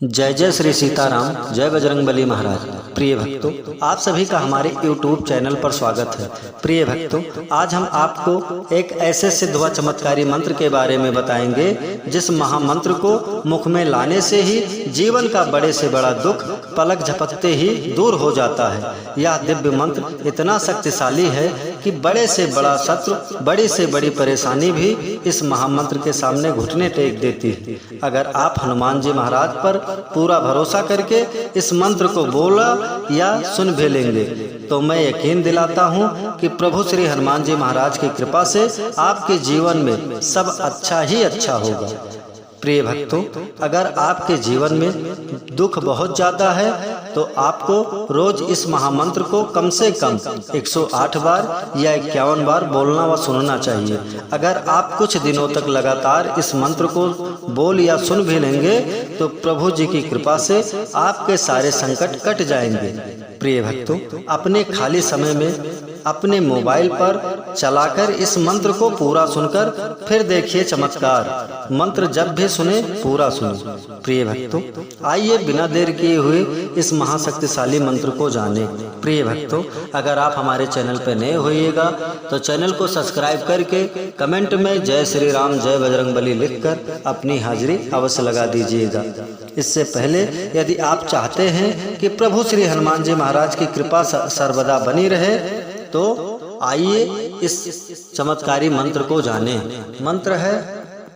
जय जय श्री सीताराम, जय बजरंगबली महाराज। प्रिय भक्तों, आप सभी का हमारे YouTube चैनल पर स्वागत है। प्रिय भक्तों, आज हम आपको एक ऐसे सिद्ध व चमत्कारी मंत्र के बारे में बताएंगे जिस महामंत्र को मुख में लाने से ही जीवन का बड़े से बड़ा दुख पलक झपकते ही दूर हो जाता है। यह दिव्य मंत्र इतना शक्तिशाली है कि बड़े से बड़ा शत्रु, बड़ी से बड़ी परेशानी भी इस महामंत्र के सामने घुटने टेक देती है। अगर आप हनुमान जी महाराज पर पूरा भरोसा करके इस मंत्र को बोला या सुन भी लेंगे तो मैं यकीन दिलाता हूं कि प्रभु श्री हनुमान जी महाराज की कृपा से आपके जीवन में सब अच्छा ही अच्छा होगा। प्रिय भक्तों, अगर आपके जीवन में दुख बहुत ज़्यादा है तो आपको रोज इस महामंत्र को कम से कम 108 बार या 51 बार बोलना व सुनना चाहिए। अगर आप कुछ दिनों तक लगातार इस मंत्र को बोल या सुन भी लेंगे तो प्रभु जी की कृपा से आपके सारे संकट कट जाएंगे। प्रिय भक्तों, अपने खाली समय में अपने मोबाइल पर चलाकर इस मंत्र को पूरा सुनकर फिर देखिए चमत्कार। मंत्र जब भी सुने पूरा सुने। प्रिय भक्तों, आइए बिना देर किए हुए इस महाशक्तिशाली मंत्र को जाने। प्रिय भक्तों, अगर आप हमारे चैनल पर नए होइएगा तो चैनल को सब्सक्राइब करके कमेंट में जय श्री राम जय बजरंगबली लिखकर अपनी हाजिरी अवश्य लगा दीजिएगा। इससे पहले यदि आप चाहते हैं कि प्रभु श्री हनुमान जी महाराज की कृपा सर्वदा बनी रहे तो आइए इस चमत्कारी मंत्र को जाने। मंत्र है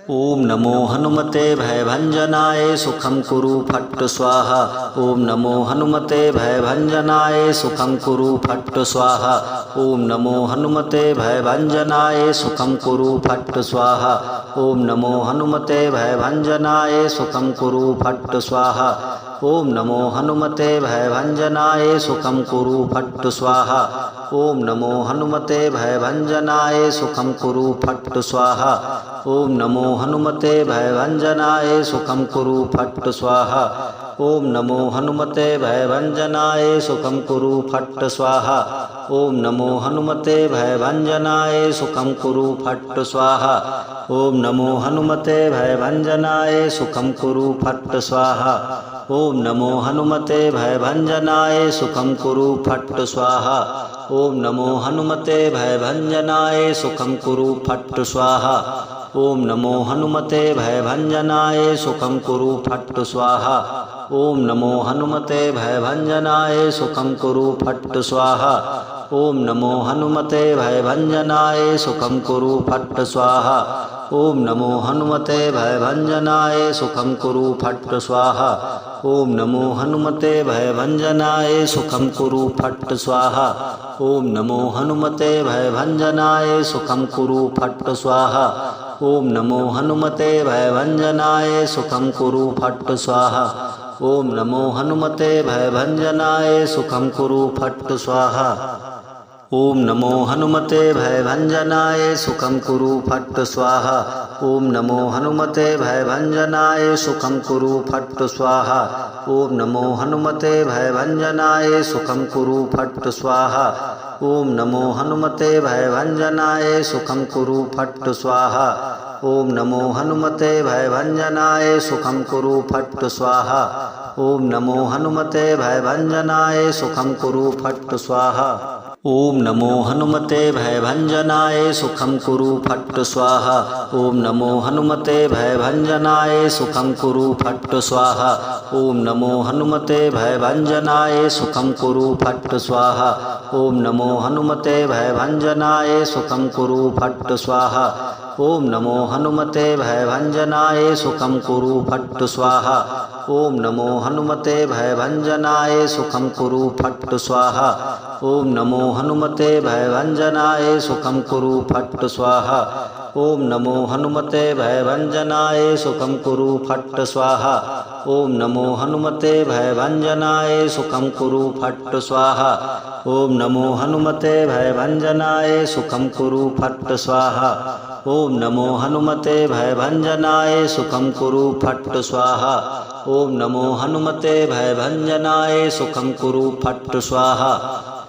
ओम नमो हनुमते भयभंजनाय सुखम कुरु फट्ट स्वाहा। ओम नमो हनुमते भयभंजनाय सुखम कुरु फट्ट स्वाहा। ओम नमो हनुमते भयभंजनाय सुखम कुरु फट्ट स्वाहा। ओम नमो हनुमते भयभंजनाय सुखम कुरु फट्ट स्वाहा। ओम नमो हनुमते भयभंजनाय सुखम कुरु फट्ट स्वाहा। ओम नमो हनुमते भयभंजनाय सुखम कुरु फट्ट स्वाहा। ओम नमो हनुमते भयभंजनाय सुखम कुरु फट्ट स्वाहा। ओम नमो हनुमते भयभंजनाय सुखम कुरु फट्ट स्वाहा। ओम नमो हनुमते भयभंजनाय सुखम कुरु फट्ट स्वाहा। ओम नमो हनुमते भयभंजनाय सुखम कुरु फट्ट स्वाहा। ओम नमो हनुमते भयभंजनाय सुखम कुरु फट्ट स्वाहा। ओम नमो हनुमते भयभंजनाय सुखम कुरु फट्ट स्वाहा। ओम नमो हनुमते भयभंजनाय सुखम कुरु फट्ट स्वाहा। ओम नमो हनुमते भयभंजनाय सुखम कुरु फट्ट स्वाहा। ओम नमो हनुमते भयभंजनाय सुखम कुरु फट्ट स्वाहा। ओम नमो हनुमते भयभंजनाय सुखम कुरु फट्ट स्वाहा। ओम नमो हनुमते भयभंजनाय सुखम कुरु फट्ट स्वाहा। ओम नमो हनुमते भयभंजनाय सुखम कुरु फट्ट स्वाहा। ओम नमो हनुमते भयभंजनाय सुखम कुरु फट्ट स्वाहा। ओम नमो हनुमते भयभंजनाय सुखम कुरु फट्ट स्वाहा। ओम नमो हनुमते भयभंजनाय सुखम कुरु फट्ट स्वाहा। ओम नमो हनुमते भयभंजनाय सुखम कुरु फट्ट स्वाहा। ओम नमो हनुमते भयभंजनाय सुखम कुरु फट्ट स्वाहा। ओम नमो हनुमते भयभंजनाय सुखम कुरु फट्ट स्वाहा। ओम नमो हनुमते भयभंजनाय सुखम कुरु फट्ट स्वाहा। ओम नमो हनुमते भयभंजनाय सुखम कुरु फट्ट स्वाहा। ओम नमो हनुमते भयभंजनाय सुखम कुरु फट्ट स्वाहा। ओम नमो हनुमते भयभंजनाय सुखम कुरु फट्ट स्वाहा। ओम नमो हनुमते भयभंजनाय सुखम कुरु फट्ट स्वाहा। ओम नमो हनुमते भयभंजनाय सुखम कुरु फट्ट स्वाहा। ओम नमो हनुमते भयभंजनाय सुखम कुरु फट्ट स्वाहा। ओम नमो हनुमते भयभंजनाय सुखम कुरु फट्ट स्वाहा। ओम नमो हनुमते भयभंजनाय सुखम कुरु फट्ट स्वाहा। ओम नमो हनुमते भयभंजनाय सुखम कुरु फट्ट स्वाहा। ओम नमो हनुमते भयभंजनाय सुखम कुरु फट्ट स्वाहा। ओम नमो हनुमते भयभंजनाय सुखम कुरु फट्ट स्वाहा। ओम नमो हनुमते भयभंजनाय सुखम कुरु फट्ट स्वाहा। ओम नमो हनुमते भयभंजनाय सुखम कुरु फट्ट स्वाहा।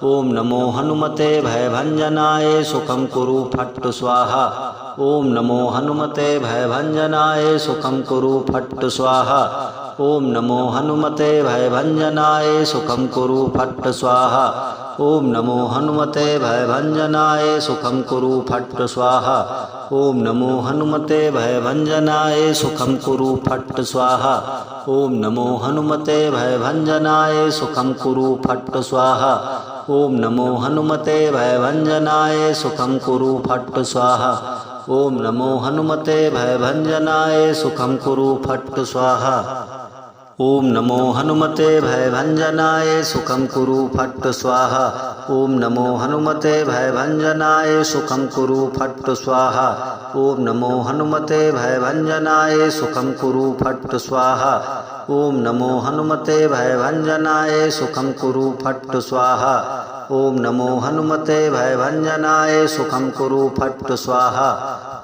ओम नमो हनुमते भयभंजनाय सुखम कुरु फट्ट स्वाहा। ओम नमो हनुमते भयभंजनाय सुखम कुरु फट्ट स्वाहा। ओम नमो हनुमते भयभंजनाय सुखम कुरु फट् स्वाहा। ओम नमो हनुमते भयभंजनाय सुखम कुरु फट् स्वाहा। ओम नमो हनुमते भयभंजनाय सुखम कुरु फट् स्वाहा। ओम नमो हनुमते भयभंजनाय सुखम कुरु फट् स्वाहा। ओम नमो हनुमते भयभंजनाय सुखम कुरु फट् स्वाहा। ओम नमो हनुमते भयभंजनाय सुखम कुरु फट् स्वाहा। ओम नमो हनुमते भयभंजनाय सुखम कुरु फट् स्वाहा। ओम नमो हनुमते भयभंजनाय सुखम कुरु फट् स्वाहा। ओम नमो हनुमते भयभंजनाय सुखम कुरु फट् स्वाहा। ओम नमो हनुमते भयभंजनाय सुखम कुरु फट् स्वाहा। ओम नमो हनुमते भयभंजनाय सुखम कुरु फट् स्वाहा।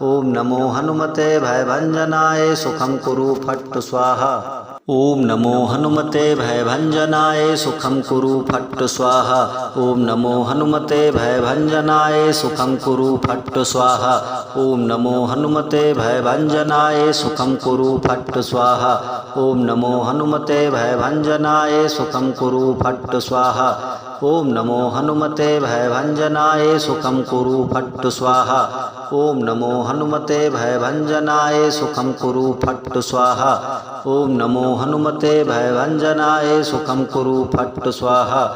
ओम नमो हनुमते भयभंजनाय सुखम कुरु फट् स्वाहा। ओम नमो हनुमते भयभंजनाय सुखम कुरु फट् स्वाहा। ओम नमो हनुमते भयभंजनाय सुखम कुरु फट् स्वाहा। ओम नमो हनुमते भयभंजनाय सुखम कुरु फट् स्वाहा। ओम नमो हनुमते भयभंजनाय सुखम कुरु फट् स्वाहा। ओम नमो हनुमते भयभंजनाय सुखम कुरु फट् स्वाहा। ओम नमो हनुमते भयभंजनाय सुखम कुरु फट् स्वाहा। ओम नमो हनुमते भयभंजनाय सुखम कुरु फट् स्वाहा।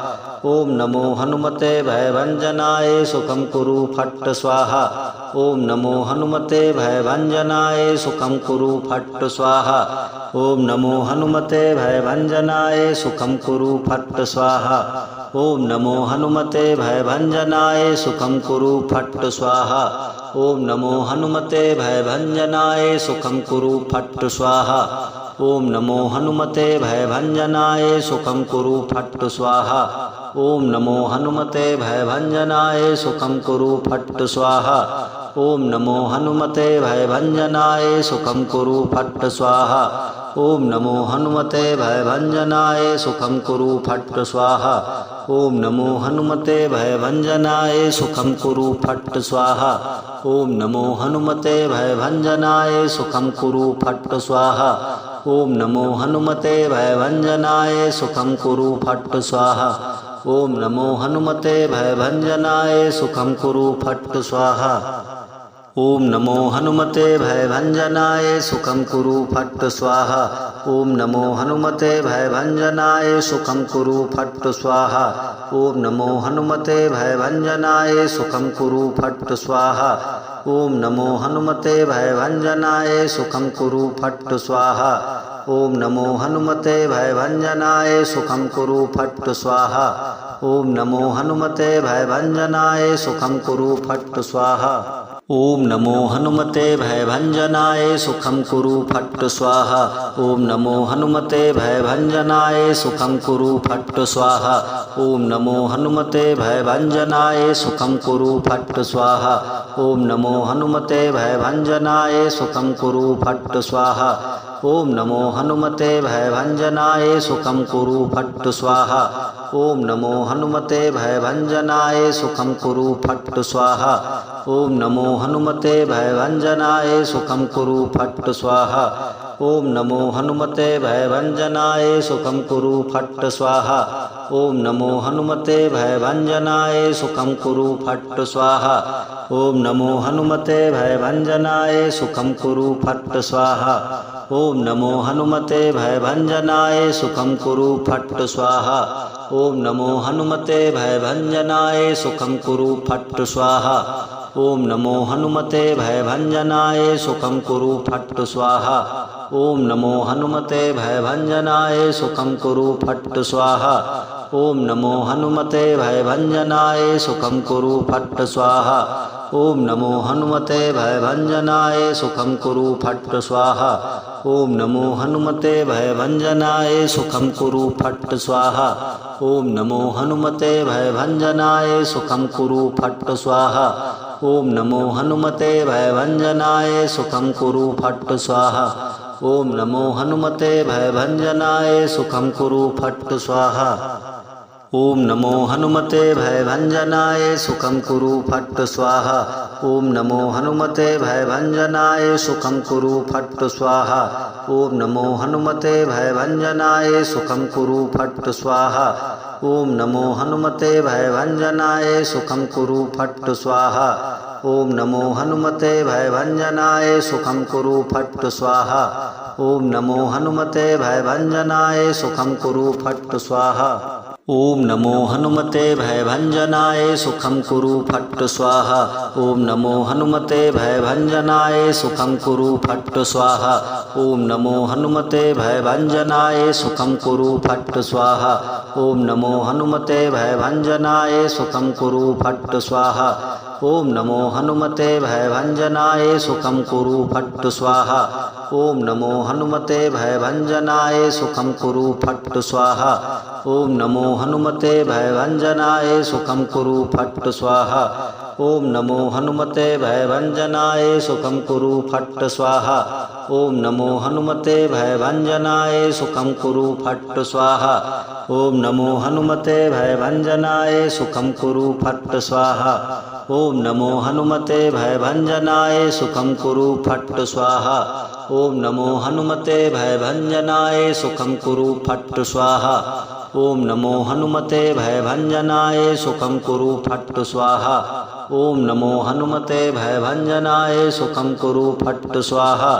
ओम नमो हनुमते भयभंजनाय सुखम कुरु फट् स्वाहा। ओम नमो हनुमते भयभंजनाय सुखम कुरु फट् स्वाहा। ओम नमो हनुमते भयभंजनाय सुखम कुरु फट् स्वाहा। ओम नमो हनुमते भयभंजनाय सुखम कुरु फट् स्वाहा। ओम नमो हनुमते भयभंजनाय सुखम कुरु फट् स्वाहा। ओम नमो हनुमते भयभंजनाय सुखम कुरु फट् स्वाहा। ओम नमो हनुमते भयभंजनाय सुखम कुरु फट् स्वाहा। ओम नमो हनुमते भयभंजनाय सुखम कुरु फट् स्वाहा। ओम नमो हनुमते भयभंजनाय सुखम कुरु फट् स्वाहा। ओम नमो हनुमते भयभंजनाय सुखम कुरु फट् स्वाहा। ओम नमो हनुमते भयभंजनाय सुखम कुरु फट् स्वाहा। ओम नमो हनुमते भयभंजनाय सुखम कुरु फट् स्वाहा। ओम नमो हनुमते भयभंजनाय सुखम कुरु फट् स्वाहा। ओम नमो हनुमते भयभंजनाय सुखम कुरु फट् स्वाहा। ओम नमो हनुमते भयभंजनाय सुखम कुरु फट् स्वाहा। ओम नमो हनुमते भयभंजनाय सुखम कुरु फट् स्वाहा। ओम नमो हनुमते भयभंजनाय सुखम कुरु फट् स्वाहा। ओम नमो हनुमते भयभंजनाय सुखम कुरु फट् स्वाहा। ओम नमो हनुमते भयभंजनाय सुखम कुरु फट् स्वाहा। ओम नमो हनुमते भयभंजनाय सुखम कुरु फट् स्वाहा। ओम नमो हनुमते भयभंजनाय सुखम कुरु फट् स्वाहा। ओम नमो हनुमते भयभंजनाय सुखम कुरु फट् स्वाहा। ओम नमो हनुमते भयभंजनाय सुखम कुरु फट् स्वाहा। ओम नमो हनुमते भयभंजनाय सुखम कुरु फट् स्वाहा। ओम नमो हनुमते भयभंजनाय सुखम कुरु फट् स्वाहा। ओम नमो हनुमते भयभंजनाय सुखम कुरु फट् स्वाहा। ओम नमो हनुमते भयभंजनाय सुखम कुरु फट् स्वाहा। ओम नमो हनुमते भयभंजनाय सुखम कुरु फट् स्वाहा। ओम नमो हनुमते भयभंजनाय सुखम कुरु फट् स्वाहा। ओम नमो हनुमते भयभंजनाय सुखम कुरु फट् स्वाहा। ओम नमो हनुमते भयभंजनाय सुखम कुरु फट् स्वाहा। ओम नमो हनुमते भयभंजनाय सुखम कुरु फट् स्वाहा। ओम नमो हनुमते भयभंजनाय सुखम कुरु फट् स्वाहा। ओम नमो हनुमते भयभंजनाय सुखम कुरु फट् स्वाहा। ओम नमो हनुमते भयभंजनाय सुखम कुरु फट् स्वाहा। ओम नमो हनुमते भयभंजनाय सुखम कुरु फट् स्वाहा। ओम नमो हनुमते भयभंजनाय सुखम कुरु फट् स्वाहा। ओम नमो हनुमते भयभंजनाय सुखम कुरु फट् स्वाहा। ओम नमो हनुमते भयभंजनाय सुखम कुरु फट् स्वाहा। ओम नमो हनुमते भयभंजनाय सुखम कुरु फट् स्वाहा। ओम नमो हनुमते भयभंजनाय सुखम कुरु फट् स्वाहा। ओम नमो हनुमते भयभंजनाय सुखम कुरु फट् स्वाहा। ओम नमो हनुमते भयभंजनाय सुखम कुरु फट् स्वाहा। ओम नमो हनुमते भयभंजनाय सुखम कुरु फट् स्वाहा। ओम नमो हनुमते भयभंजनाय सुखम कुरु फट् स्वाहा। ओम नमो हनुमते भयभंजनाय सुखम कुरु फट् स्वाहा। ओम नमो हनुमते भयभंजनाय सुखम कुरु फट् स्वाहा। ओम नमो हनुमते भयभंजनाय सुखम कुरु फट् स्वाहा। ओम नमो हनुमते भयभंजनाय सुखम कुरु फट् स्वाहा। ओम नमो हनुमते भयभंजनाय सुखम कुरु फट् स्वाहा। ओम नमो हनुमते भयभंजनाय सुखम कुरु फट् स्वाहा। ओम नमो हनुमते भयभंजनाय सुखम कुरु फट् स्वाहा। ओम नमो हनुमते भयभंजनाय सुखम कुरु फट् स्वाहा। ओम नमो हनुमते भयभंजनाय सुखम कुरु फट् स्वाहा। ओम नमो हनुमते भयभंजनाय सुखम कुरु फट् स्वाहा। ओम नमो हनुमते भयभंजनाय सुखम कुरु फट् स्वाहा। ओम नमो हनुमते भयभंजनाय सुखम कुरु फट् स्वाहा। ओम नमो हनुमते भयभंजनाय सुखम कुरु फट् स्वाहा। ओम नमो हनुमते भयभंजनाय सुखम कुरु फट् स्वाहा।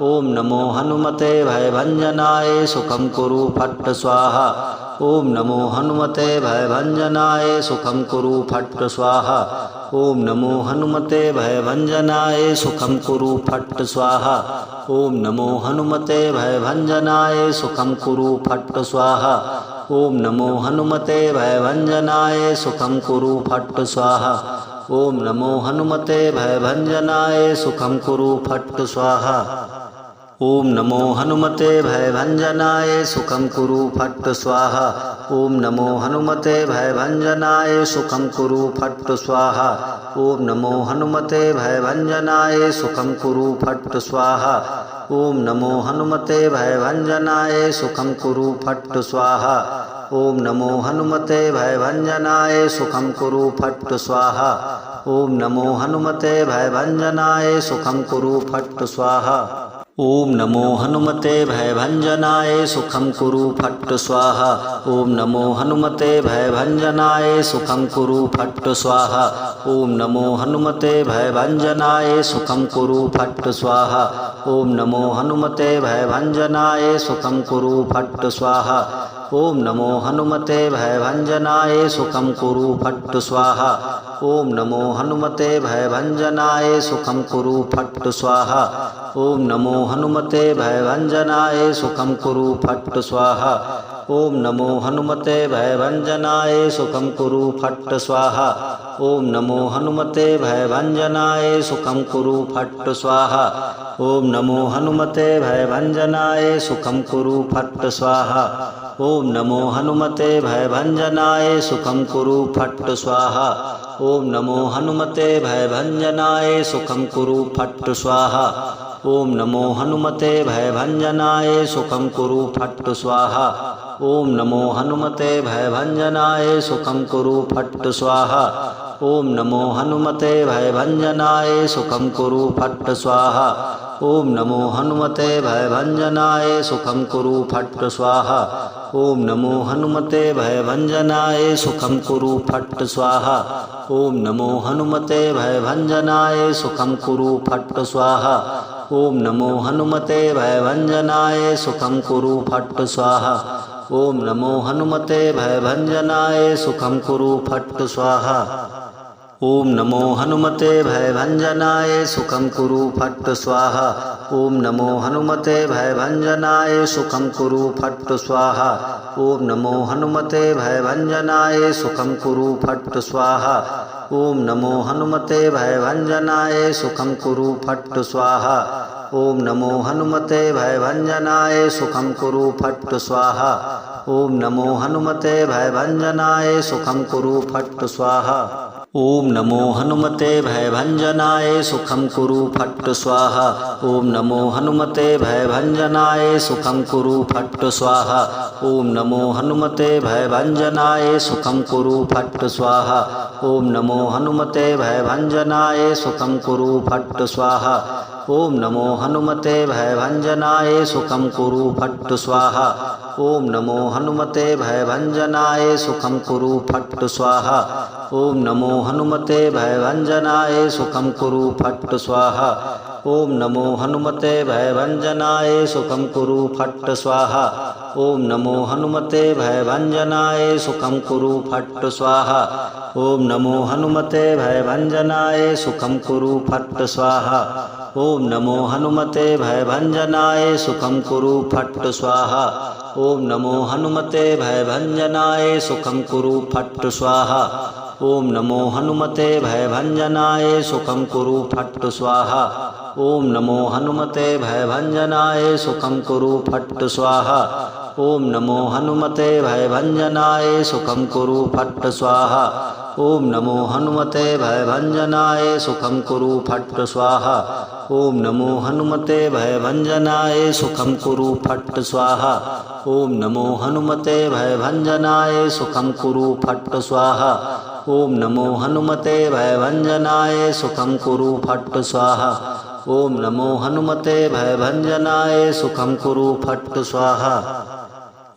ओम नमो हनुमते भयभंजनाय सुखम कुरु फट् स्वाहा। ओम नमो हनुमते भयभंजनाय सुखम कुरु फट् स्वाहा। ओम नमो हनुमते भयभंजनाय सुखम कुरु फट् स्वाहा। ओम नमो हनुमते भयभंजनाय सुखम कुरु फट् स्वाहा। ओम नमो हनुमते भयभंजनाय सुखम कुरु फट् स्वाहा। ओम नमो हनुमते भयभंजनाय सुखम कुरु फट् स्वाहा। ओम नमो हनुमते भयभंजनाय सुखम कुरु फट् स्वाहा। ओम नमो हनुमते भयभंजनाय सुखम कुरु फट् स्वाहा। ओम नमो हनुमते भयभंजनाय सुखम कुरु फट् स्वाहा। ओम नमो हनुमते भयभंजनाय सुखम कुरु फट् स्वाहा। ओम नमो हनुमते भयभंजनाय सुखम कुरु फट् स्वाहा। ओम नमो हनुमते भयभंजनाय सुखम कुरु फट् स्वाहा। ओम नमो हनुमते भयभंजनाय सुखम कुरु फट् स्वाहा। ओम नमो हनुमते भयभंजनाय सुखम कुरु फट् स्वाहा। ओम नमो हनुमते भयभंजनाय सुखम कुरु फट् स्वाहा। ओम नमो हनुमते भयभंजनाय सुखम कुरु फट् स्वाहा। ओम नमो हनुमते भयभंजनाय सुखम कुरु फट् स्वाहा। ओम नमो हनुमते भयभंजनाय सुखम कुरु फट् स्वाहा। ओम नमो हनुमते भयभंजनाय सुखम कुरु फट् स्वाहा। ओम नमो हनुमते भयभंजनाय सुखम कुरु फट् स्वाहा। ओम नमो हनुमते भयभंजनाय सुखम कुरु फट् स्वाहा। ओम नमो हनुमते भयभंजनाय सुखम कुरु फट् स्वाहा। ओम नमो हनुमते भयभंजनाय सुखम कुरु फट् स्वाहा। ओम नमो हनुमते भयभंजनाय सुखम कुरु फट् स्वाहा। ओम नमो हनुमते भयभंजनाय सुखम कुरु फट् स्वाहा। ओम नमो हनुमते भयभंजनाय सुखम कुरु फट् स्वाहा। ओम नमो हनुमते भयभंजनाय सुखम कुरु फट् स्वाहा। ओम नमो हनुमते भयभंजनाय सुखम कुरु फट् स्वाहा। ओम नमो हनुमते भयभंजनाय सुखम कुरु फट् स्वाहा। ओम नमो हनुमते भयभंजनाय सुखम कुरु फट् स्वाहा। ओम नमो हनुमते भयभंजनाय सुखम कुरु फट् स्वाहा। ओम नमो हनुमते भयभंजनाय सुखम कुरु फट् स्वाहा। ओम नमो हनुमते भयभंजनाय सुखम कुरु फट् स्वाहा। ओम नमो हनुमते भयभंजनाय सुखम कुरु फट् स्वाहा। ओम नमो हनुमते भयभंजनाय सुखम कुरु फट् स्वाहा। ओम नमो हनुमते भयभंजनाय सुखम कुरु फट् स्वाहा। ओम नमो हनुमते भयभंजनाय सुखम कुरु फट् स्वाहा। ओम नमो हनुमते भयभंजनाय सुखम कुरु फट् स्वाहा। ओम नमो हनुमते भयभंजनाय सुखम कुरु फट् स्वाहा। ओम नमो हनुमते भयभंजनाय सुखम कुरु फट् स्वाहा। ओम नमो हनुमते भयभंजनाय सुखम कुरु फट् स्वाहा। ओम नमो हनुमते भयभंजनाय सुखम कुरु फट् स्वाहा। ओम नमो हनुमते भयभंजनाय सुखं कुरु फट् स्वाहा। ओम नमो हनुमते भयभंजनाय सुखं कुरु फट् स्वाहा। ओम नमो हनुमते भयभंजनाय सुखं कुरु फट् स्वाहा। ओम नमो हनुमते भयभंजनाय सुखं कुरु फट् स्वाहा। ओम नमो हनुमते भयभंजनाय सुखं कुरु फट् स्वाहा। ओम नमो हनुमते भयभंजनाय सुखं कुरु फट् स्वाहा। ओम नमो हनुमते भयभंजनाय सुखं कुरु फट् स्वाहा। ओम नमो हनुमते भयभंजनाय सुखं कुरु फट् स्वाहा। ओम नमो हनुमते भयभंजनाय सुखं कुरु फट् स्वाहा। ओम नमो हनुमते भयभंजनाय सुखं कुरु फट् स्वाहा। ओम नमो हनुमते भयभंजनाय सुखं कुरु फट् स्वाहा। ओम नमो हनुमते भयभंजनाय सुखं कुरु फट् स्वाहा। ओम नमो हनुमते भयभंजनाय सुखं कुरु फट् स्वाहा। ओम नमो हनुमते भयभंजनाय सुखं कुरु फट् स्वाहा। ओम नमो हनुमते भयभंजनाय सुखं कुरु फट् स्वाहा। ओम नमो हनुमते भयभंजनाय सुखं कुरु फट् स्वाहा।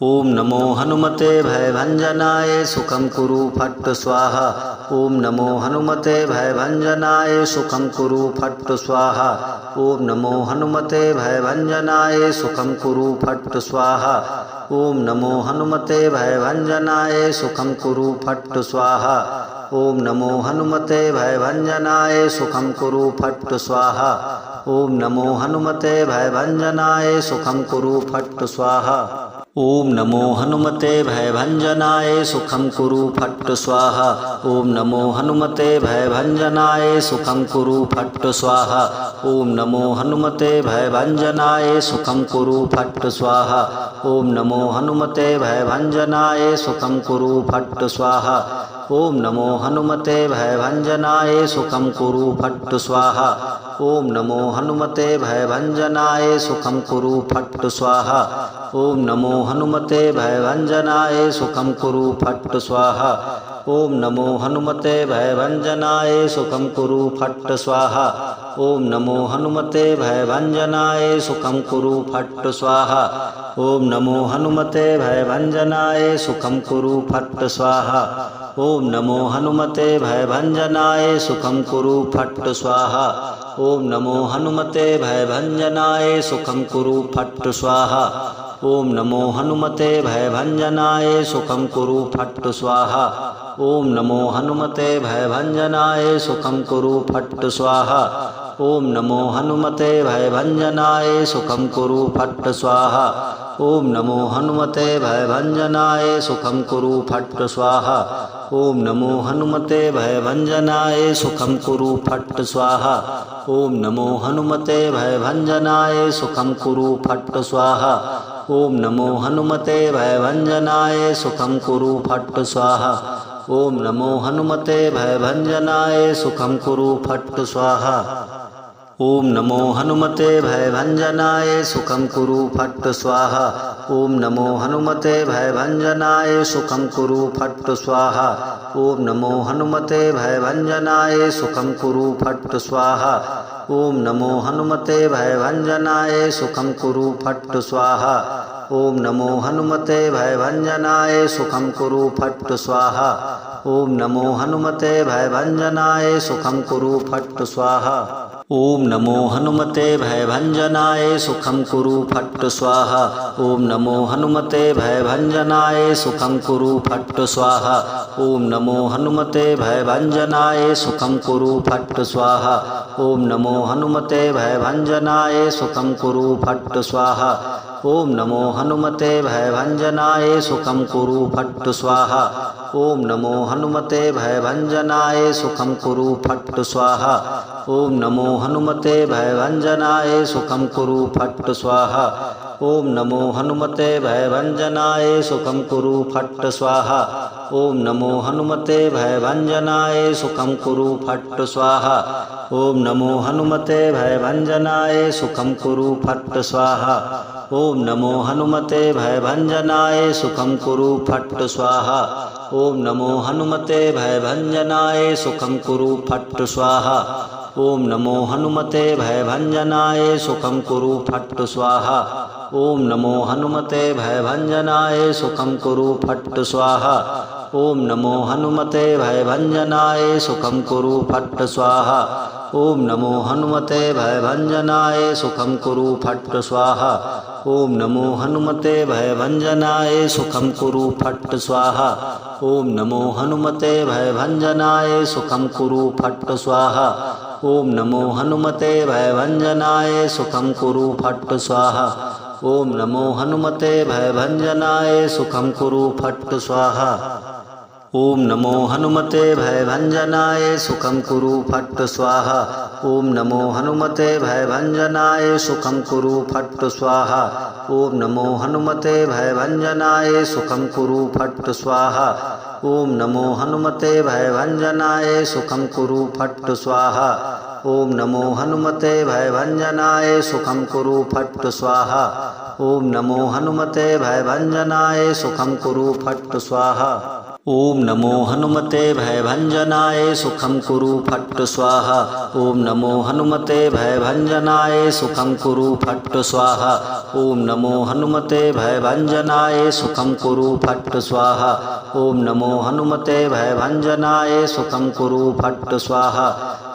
ओम नमो हनुमते भयभंजनाय सुखं कुरु फट् स्वाहा। ओम नमो हनुमते भयभंजनाय सुखं कुरु फट् स्वाहा। ओम नमो हनुमते भयभंजनाय सुखं कुरु फट् स्वाहा। ओम नमो हनुमते भयभंजनाय सुखं कुरु फट् स्वाहा। ओम नमो हनुमते भयभंजनाय सुखं कुरु फट् स्वाहा। ओम नमो हनुमते भयभंजनाय सुखं कुरु फट् स्वाहा। ओम नमो हनुमते भयभंजनाय सुखं कुरु फट् स्वाहा। ओम नमो हनुमते भयभंजनाय सुखं कुरु फट् स्वाहा। ओम नमो हनुमते भयभंजनाय सुखं कुरु फट् स्वाहा। ओम नमो हनुमते भयभंजनाय सुखं कुरु फट् स्वाहा। ओम नमो हनुमते भयभंजनाय सुखं कुरु फट् स्वाहा। ओम नमो हनुमते भयभंजनाय सुखं कुरु फट् स्वाहा। ओम नमो हनुमते भयभंजनाय सुखं कुरु फट् स्वाहा। ओम नमो हनुमते भयभंजनाय सुखं कुरु फट् स्वाहा। ओम नमो हनुमते भयभंजनाय सुखं कुरु फट् स्वाहा। ओम नमो हनुमते भयभंजनाय सुखं कुरु फट् स्वाहा। ओम नमो हनुमते भयभंजनाय सुखं कुरु फट् स्वाहा। ओम नमो हनुमते भयभंजनाय सुखं कुरु फट् स्वाहा। ओम नमो हनुमते भयभंजनाय सुखं कुरु फट् स्वाहा। ओम नमो हनुमते भयभंजनाय सुखं कुरु फट् स्वाहा। ओम नमो हनुमते भयभंजनाय सुखं कुरु फट् स्वाहा। ओम नमो हनुमते भयभंजनाय सुखं कुरु फट् स्वाहा। ओम नमो हनुमते भयभंजनाय सुखं कुरु फट् स्वाहा। ओम नमो हनुमते भयभंजनाय सुखं कुरु फट् स्वाहा। ओम नमो हनुमते भयभंजनाय सुखं कुरु फट् स्वाहा। ओम नमो हनुमते भयभंजनाय सुखं कुरु फट् स्वाहा। ओम नमो हनुमते भयभंजनाय सुखं कुरु फट् स्वाहा। ओम नमो हनुमते भयभंजनाय सुखं कुरु फट् स्वाहा। ओम नमो हनुमते भयभंजनाय सुखं कुरु फट् स्वाहा। ओम नमो हनुमते भयभंजनाय सुखं कुरु फट् स्वाहा। ओम नमो हनुमते भयभंजनाय सुखं कुरु फट् स्वाहा। ओम नमो हनुमते भयभंजनाय सुखं कुरु फट् स्वाहा। ओम नमो हनुमते भयभंजनाय सुखं कुरु फट् स्वाहा। ओम नमो हनुमते भयभंजनाय सुखं कुरु फट् स्वाहा। ओम नमो हनुमते भयभंजनाय सुखं कुरु फट् स्वाहा। ओम नमो हनुमते भयभंजनाय सुखं कुरु फट् स्वाहा। ओम नमो हनुमते भयभंजनाय सुखं कुरु फट् स्वाहा। ओम नमो हनुमते भयभंजनाय सुखं कुरु फट् स्वाहा। ओम नमो हनुमते भयभंजनाय सुखं कुरु फट् स्वाहा। ओम नमो हनुमते भयभंजनाय सुखं कुरु फट् स्वाहा। ओम नमो हनुमते भयभंजनाय सुखं कुरु फट् स्वाहा। ओम नमो हनुमते भयभंजनाय सुखं कुरु फट् स्वाहा। ओम नमो हनुमते भयभंजनाय सुखं कुरु फट् स्वाहा। ओम नमो हनुमते भयभंजनाय सुखं कुरु फट् स्वाहा। ओम नमो हनुमते भयभंजनाय सुखं कुरु फट् स्वाहा। ओम नमो हनुमते भयभंजनाय सुखं कुरु फट् स्वाहा। ओम नमो हनुमते भयभंजनाय सुखं कुरु फट् स्वाहा। ओम नमो हनुमते भयभंजनाय सुखं कुरु फट् स्वाहा। ओम नमो हनुमते भयभंजनाय सुखं कुरु फट् स्वाहा। ओम नमो हनुमते भयभंजनाय सुखं कुरु फट् स्वाहा। ओम नमो हनुमते भयभंजनाय सुखं कुरु फट् स्वाहा। ओम नमो हनुमते भयभंजनाय सुखं कुरु फट् स्वाहा। ओम नमो हनुमते भयभंजनाय सुखं कुरु फट् स्वाहा। ओम नमो हनुमते भयभंजनाय सुखं कुरु फट् स्वाहा। ओम नमो हनुमते भयभंजनाय सुखं कुरु फट् स्वाहा। ओम नमो हनुमते भयभंजनाय सुखं कुरु फट् स्वाहा। ओम नमो हनुमते भयभंजनाय सुखं कुरु फट् स्वाहा। ओम नमो हनुमते भयभंजनाय सुखं कुरु फट् स्वाहा। ओम नमो हनुमते भयभंजनाय सुखं कुरु फट् स्वाहा। ओम नमो हनुमते भयभंजनाय सुखं कुरु फट् स्वाहा। ओम नमो हनुमते भयभंजनाय सुखं कुरु फट् स्वाहा। ओम नमो हनुमते भयभंजनाय सुखं कुरु फट् स्वाहा।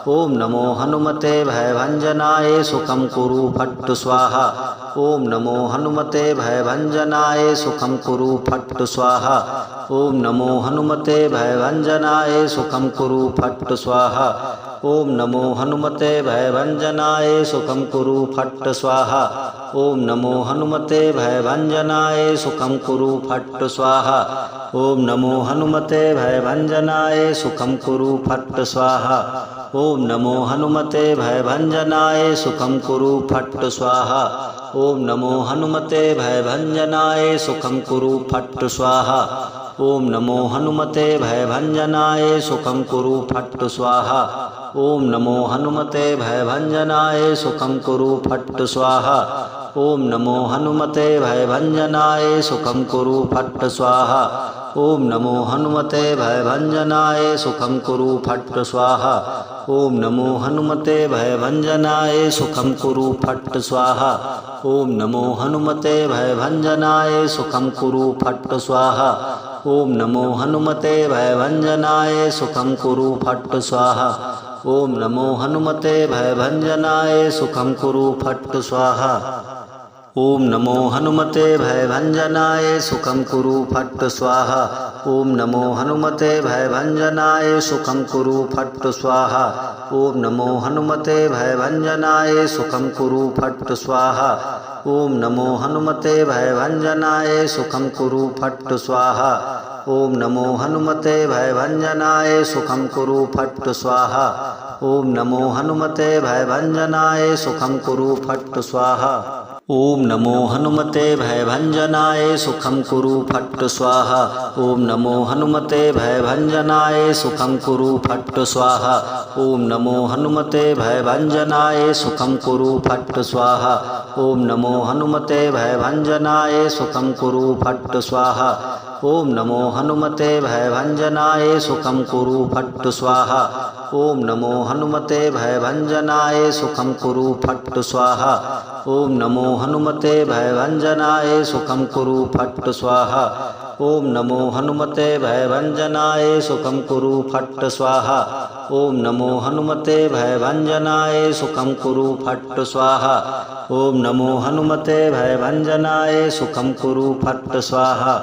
ओम नमो हनुमते भयभंजनाय सुखं कुरु फट् स्वाहा। ओम नमो हनुमते भयभंजनाय सुखं कुरु फट् स्वाहा। ओम नमो हनुमते भयभंजनाय सुखं कुरु फट् स्वाहा। ओम नमो हनुमते भयभंजनाय सुखं कुरु फट् स्वाहा। ओम नमो हनुमते भयभंजनाय सुखं कुरु फट् स्वाहा। ओम नमो हनुमते भयभंजनाय सुखं कुरु फट् स्वाहा। ओम नमो हनुमते भयभंजनाय सुखं कुरु फट् स्वाहा। ओम नमो हनुमते भयभंजनाय सुखं कुरु फट् स्वाहा। ओम नमो हनुमते भयभंजनाय सुखं कुरु फट् स्वाहा। ओम नमो हनुमते भयभंजनाय सुखं कुरु फट् स्वाहा। ओम नमो हनुमते भयभंजनाय सुखं कुरु फट् स्वाहा। ओम नमो हनुमते भयभंजनाय सुखं कुरु फट् स्वाहा। ओम नमो हनुमते भयभंजनाय सुखं कुरु फट् स्वाहा। ओम नमो हनुमते भयभंजनाय सुखं कुरु फट् स्वाहा। ओम नमो हनुमते भयभंजनाय सुखं कुरु फट् स्वाहा। ओम नमो हनुमते भयभंजनाय सुखं कुरु फट् स्वाहा। ओम नमो हनुमते भयभंजनाय सुखं कुरु फट् स्वाहा। ओम नमो हनुमते भयभंजनाय सुखं कुरु फट् स्वाहा। ओम नमो हनुमते भयभंजनाय सुखं कुरु फट् स्वाहा। ओम नमो हनुमते भयभंजनाय सुखं कुरु फट् स्वाहा। ओम नमो हनुमते भयभंजनाय सुखं कुरु फट् स्वाहा। ओम नमो हनुमते भयभंजनाय सुखं कुरु फट् स्वाहा। ओम नमो हनुमते भयभंजनाय सुखं कुरु फट् स्वाहा। ओम नमो हनुमते भयभंजनाय सुखं कुरु फट् स्वाहा। ओम नमो हनुमते भयभंजनाय सुखं कुरु फट् स्वाहा। ओम नमो हनुमते भयभंजनाय सुखं कुरु फट् स्वाहा। ओम नमो हनुमते भयभंजनाय सुखं कुरु फट् स्वाहा। ओम नमो हनुमते भयभंजनाय सुखं कुरु फट् स्वाहा। ओम नमो हनुमते भयभंजनाय सुखं कुरु फट् स्वाहा। ओम नमो हनुमते भयभंजनाय सुखं कुरु फट् स्वाहा। ओम नमो हनुमते भयभंजनाय सुखं कुरु फट् स्वाहा। ओम नमो हनुमते भयभंजनाय सुखं कुरु फट् स्वाहा।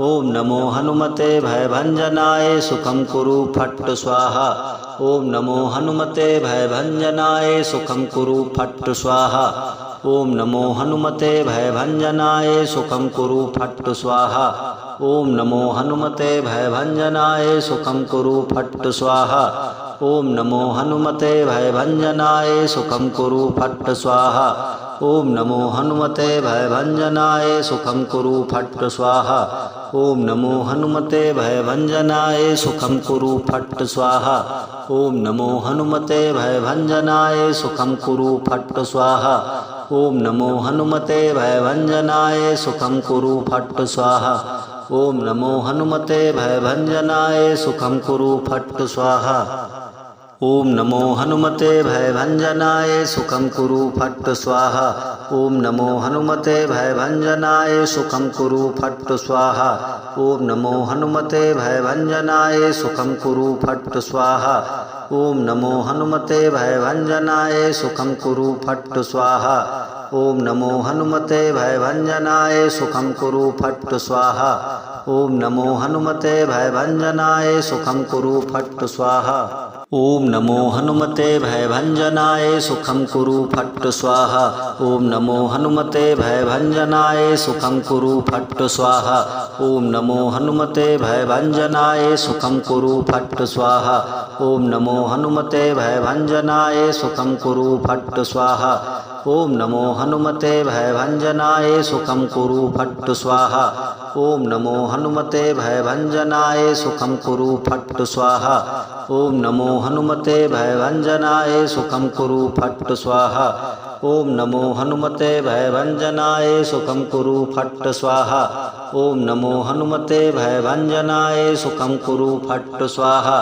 ओम नमो हनुमते भयभंजनाय सुखं कुरु फट् स्वाहा। ओम नमो हनुमते भयभंजनाय सुखं कुरु फट् स्वाहा। ओम नमो हनुमते भयभंजनाय सुखं कुरु फट् स्वाहा। ओम नमो हनुमते भयभंजनाय सुखं कुरु फट् स्वाहा। ओम नमो हनुमते भयभंजनाय सुखं कुरु फट् स्वाहा। ओम नमो हनुमते भयभंजनाय सुखं कुरु फट् स्वाहा। ओम नमो हनुमते भयभंजनाय सुखं कुरु फट् स्वाहा। ओम नमो हनुमते भयभंजनाय सुखं कुरु फट् स्वाहा। ओम नमो हनुमते भयभंजनाय सुखं कुरु फट् स्वाहा। ओम नमो हनुमते भयभंजनाय सुखं कुरु फट् स्वाहा। ओम नमो हनुमते भयभंजनाय सुखं कुरु फट् स्वाहा। ओम नमो हनुमते भयभंजनाय सुखं कुरु फट् स्वाहा। ओम नमो हनुमते भयभंजनाय सुखं कुरु फट् स्वाहा। ओम नमो हनुमते भयभंजनाय सुखं कुरु फट् स्वाहा। ओम नमो हनुमते भयभंजनाय सुखं कुरु फट् स्वाहा। ओम नमो हनुमते भयभंजनाय सुखं कुरु फट् स्वाहा। ओम नमो हनुमते भयभंजनाय सुखं कुरु फट् स्वाहा। ओम नमो हनुमते भयभंजनाय सुखं कुरु फट् स्वाहा। ओम नमो हनुमते भयभंजनाय सुखं कुरु फट् स्वाहा। ओम नमो हनुमते भयभंजनाय सुखं कुरु फट् स्वाहा। ओम नमो हनुमते भयभंजनाय सुखं कुरु फट् स्वाहा। ओम नमो हनुमते भयभंजनाय सुखं कुरु फट् स्वाहा। ओम नमो हनुमते भयभंजनाय सुखं कुरु फट् स्वाहा। ओम नमो हनुमते भयभंजनाय सुखं कुरु फट् स्वाहा। ओम नमो हनुमते भयभंजनाय सुखं कुरु फट् स्वाहा।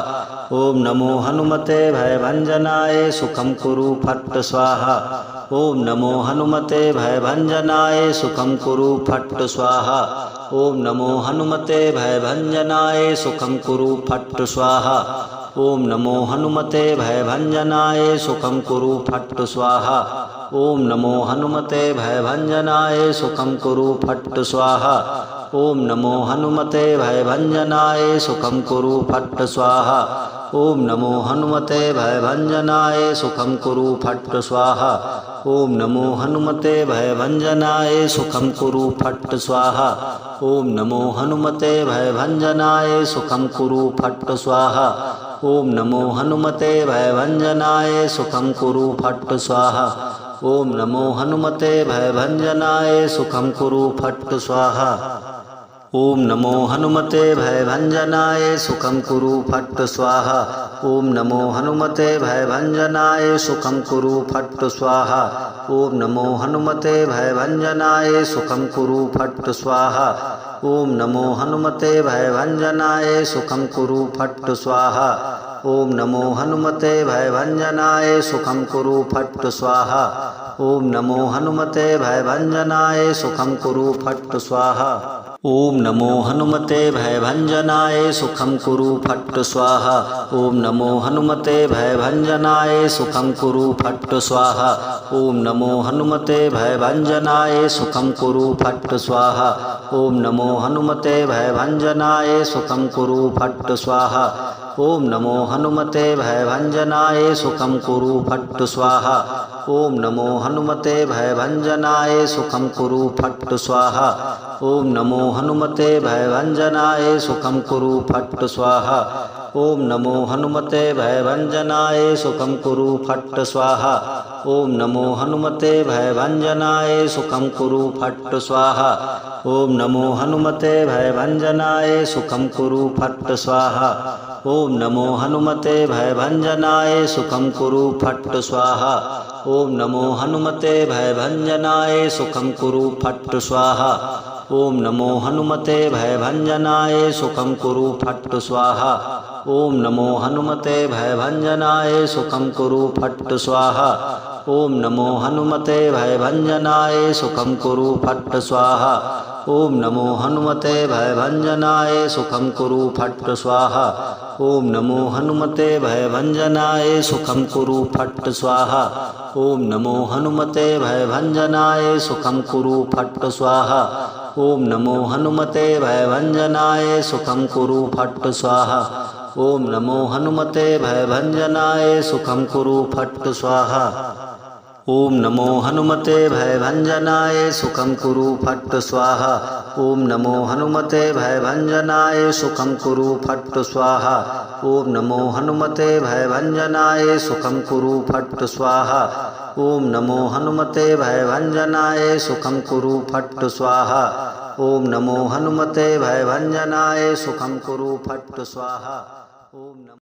ओम नमो हनुमते भयभंजनाय सुखं कुरु फट् स्वाहा। ओम नमो हनुमते भयभंजनाय सुखं कुरु फट् स्वाहा। ओम नमो हनुमते भयभंजनाय सुखं कुरु फट् स्वाहा। ओम नमो हनुमते भयभंजनाय सुखं कुरु फट् स्वाहा। ओम नमो हनुमते भयभंजनाय सुखं कुरु फट् स्वाहा। ओम नमो हनुमते भयभंजनाय सुखं कुरु फट् स्वाहा। ओम नमो हनुमते भयभंजनाय सुखं कुरु फट् स्वाहा। ओम नमो हनुमते भयभंजनाय सुखं कुरु फट् स्वाहा। ओम नमो हनुमते भयभंजनाय सुखं कुरु फट् स्वाहा। ओम नमो हनुमते भयभंजनाय सुखं कुरु फट् स्वाहा। ओम नमो हनुमते भयभंजनाय सुखं कुरु फट् स्वाहा। ओम नमो हनुमते भयभंजनाय सुखं कुरु फट् स्वाहा। ओम नमो हनुमते भयभंजनाय सुखं कुरु फट् स्वाहा। ओम नमो हनुमते भयभंजनाय सुखं कुरु फट् स्वाहा। ओम नमो हनुमते भयभंजनाय सुखं कुरु फट् स्वाहा। ओम नमो हनुमते भयभंजनाय सुखं कुरु फट् स्वाहा। ओम नमो हनुमते भयभंजनाय सुखं कुरु फट् स्वाहा। ओम नमो हनुमते भयभंजनाय सुखं कुरु फट् स्वाहा। ओम नमो हनुमते भयभंजनाय सुखं कुरु फट् स्वाहा। ओम नमो हनुमते भयभंजनाय सुखं कुरु फट् स्वाहा। ओम नमो हनुमते भयभंजनाय सुखं कुरु फट् स्वाहा। ओम नमो हनुमते भयभंजनाय सुखं कुरु फट् स्वाहा। ओम नमो हनुमते भयभंजनाय सुखं कुरु फट् स्वाहा। ओम नमो हनुमते भयभंजनाय सुखं कुरु फट् स्वाहा। ओम नमो हनुमते भयभंजनाय सुखं कुरु फट् स्वाहा। ओम नमो हनुमते भयभंजनाय सुखं कुरु फट् स्वाहा। ओम नमो हनुमते भयभंजनाय सुखं कुरु फट् स्वाहा। ओम नमो हनुमते भयभंजनाय सुखं कुरु फट् स्वाहा। ओम नमो हनुमते भयभंजनाय सुखं कुरु फट् स्वाहा। ओम नमो हनुमते भयभंजनाय सुखं कुरु फट् स्वाहा। ओम नमो हनुमते भयभंजनाय सुखं कुरु फट् स्वाहा। ओम नमो हनुमते भयभंजनाय सुखं कुरु फट् स्वाहा। ओम नमो हनुमते भयभंजनाय सुखं कुरु फट् स्वाहा। ओम नमो हनुमते भयभंजनाय सुखं कुरु फट् स्वाहा। ओम नमो हनुमते भयभंजनाय सुखं कुरु फट् स्वाहा। ओम नमो हनुमते भयभंजनाय सुखं कुरु फट् स्वाहा। ओम नमो हनुमते भयभंजनाय सुखं कुरु फट् स्वाहा। ओम नमो हनुमते भयभंजनाय सुखं कुरु फट् स्वाहा। ओम नमो हनुमते भयभंजनाय सुखं कुरु फट् स्वाहा। ओम नमो हनुमते भयभंजनाय सुखं कुरु फट् स्वाहा। ओम नमो हनुमते भयभंजनाय सुखं कुरु फट् स्वाहा। ओम नमो हनुमते भयभंजनाय सुखं कुरु फट् स्वाहा। ओम